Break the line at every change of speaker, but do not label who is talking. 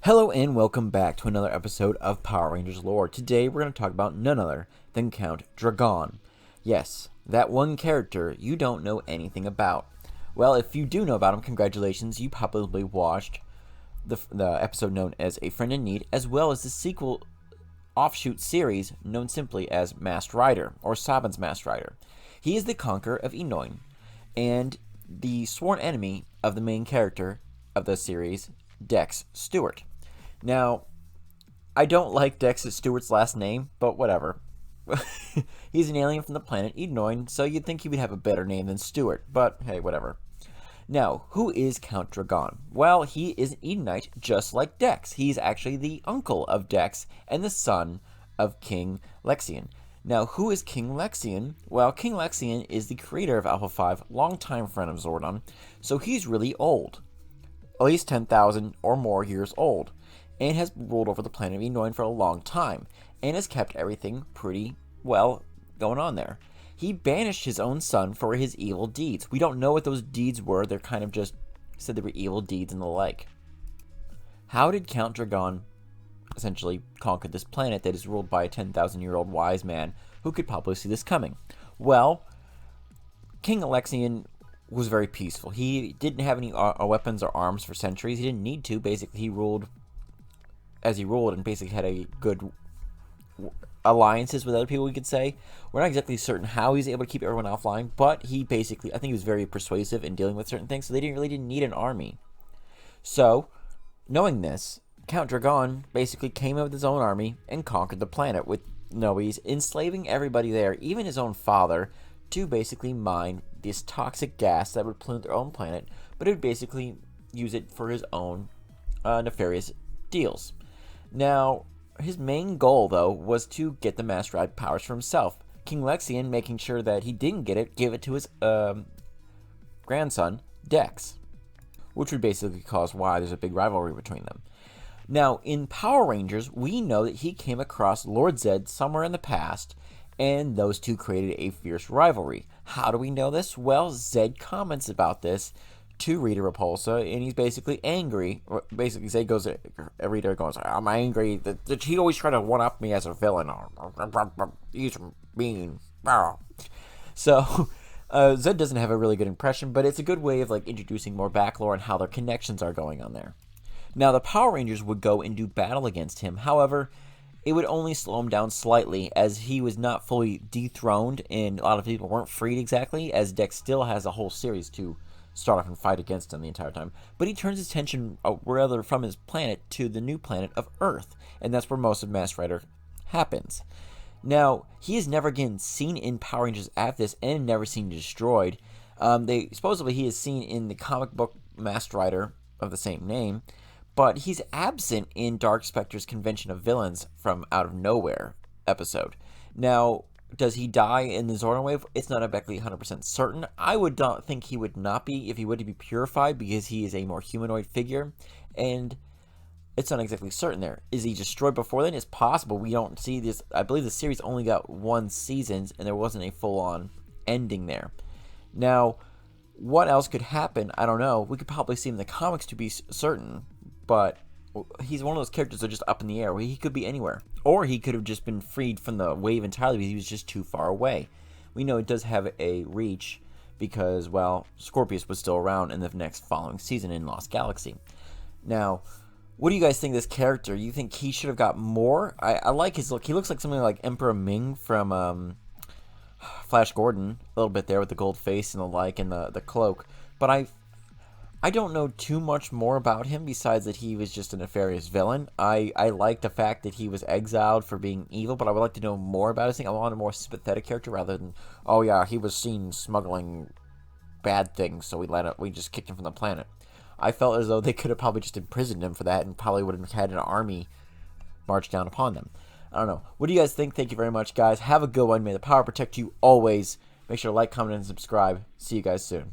Hello and welcome back to another episode of Power Rangers lore. Today we're going to talk about none other than Count Dregon. Yes, that one character you don't know anything about. Well, if you do know about him, congratulations, you probably watched the episode known as A Friend in Need, as well as the sequel offshoot series known simply as Masked Rider, or Saban's Masked Rider. He is the Conqueror of Edenoi, and the sworn enemy of the main character of the series, Dex Stewart. Now, I don't like Dex Stewart's last name, but whatever. He's an alien from the planet Edenoi, so you'd think he would have a better name than Stewart, but hey, whatever. Now, who is Count Dregon? Well, he is an Edenite just like Dex. He's actually the uncle of Dex and the son of King Lexian. Now, who is King Lexian? Well, King Lexian is the creator of Alpha 5, longtime friend of Zordon, so he's really old. At least 10,000 or more years old, and has ruled over the planet of Edenoi for a long time, and has kept everything pretty well going on there. He banished his own son for his evil deeds. We don't know what those deeds were. They're kind of just said they were evil deeds and the like. How did Count Dregon essentially conquer this planet that is ruled by a 10,000-year-old wise man who could probably see this coming? Well, King Lexian was very peaceful. He didn't have any weapons or arms for centuries. He didn't need to. Basically, he ruled as he ruled and basically had a good alliances with other people, we could say. We're not exactly certain how he's able to keep everyone offline, but he basically, I think he was very persuasive in dealing with certain things, so they didn't need an army. So, knowing this, Count Dregon basically came up with his own army and conquered the planet with Noes, enslaving everybody there, even his own father, to basically mine this toxic gas that would pollute their own planet, but it would basically use it for his own nefarious deals. Now, his main goal, though, was to get the Masked Rider powers for himself. King Lexian, making sure that he didn't get it, gave it to his grandson, Dex, which would basically cause why there's a big rivalry between them. Now, in Power Rangers, we know that he came across Lord Zed somewhere in the past, and those two created a fierce rivalry. How do we know this? Well, Zed comments about this to Rita Repulsa, and he's basically angry. Basically, Zed goes, Rita goes, I'm angry that he always tried to one-up me as a villain. He's mean. So, Zed doesn't have a really good impression, but it's a good way of introducing more backlore and how their connections are going on there. Now, the Power Rangers would go and do battle against him. However, it would only slow him down slightly, as he was not fully dethroned, and a lot of people weren't freed exactly, as Dex still has a whole series to start off and fight against him the entire time. But he turns his attention rather from his planet to the new planet of Earth, and that's where most of Masked Rider happens. Now, he is never again seen in Power Rangers after this, and never seen destroyed. Supposedly he is seen in the comic book Masked Rider of the same name, but he's absent in Dark Spectre's Convention of Villains from Out of Nowhere episode. Now, does he die in the Zordon wave? It's not exactly 100% certain. I would not think he would not be if he were to be purified, because he is a more humanoid figure, and it's not exactly certain there. Is he destroyed before then? It's possible. We don't see this. I believe the series only got one season, and there wasn't a full-on ending there. Now, what else could happen? I don't know. We could probably see him in the comics to be certain, but he's one of those characters that are just up in the air. He could be anywhere. Or he could have just been freed from the wave entirely because he was just too far away. We know it does have a reach because, well, Scorpius was still around in the next following season in Lost Galaxy. Now, what do you guys think of this character? You think he should have got more? I like his look. He looks like something like Emperor Ming from Flash Gordon, a little bit there with the gold face and the like and the cloak. But I don't know too much more about him besides that he was just a nefarious villain. I like the fact that he was exiled for being evil, but I would like to know more about his thing. I want a more sympathetic character rather than, oh yeah, he was seen smuggling bad things, so we just kicked him from the planet. I felt as though they could have probably just imprisoned him for that and probably would have had an army march down upon them. I don't know. What do you guys think? Thank you very much, guys. Have a good one. May the power protect you always. Make sure to like, comment, and subscribe. See you guys soon.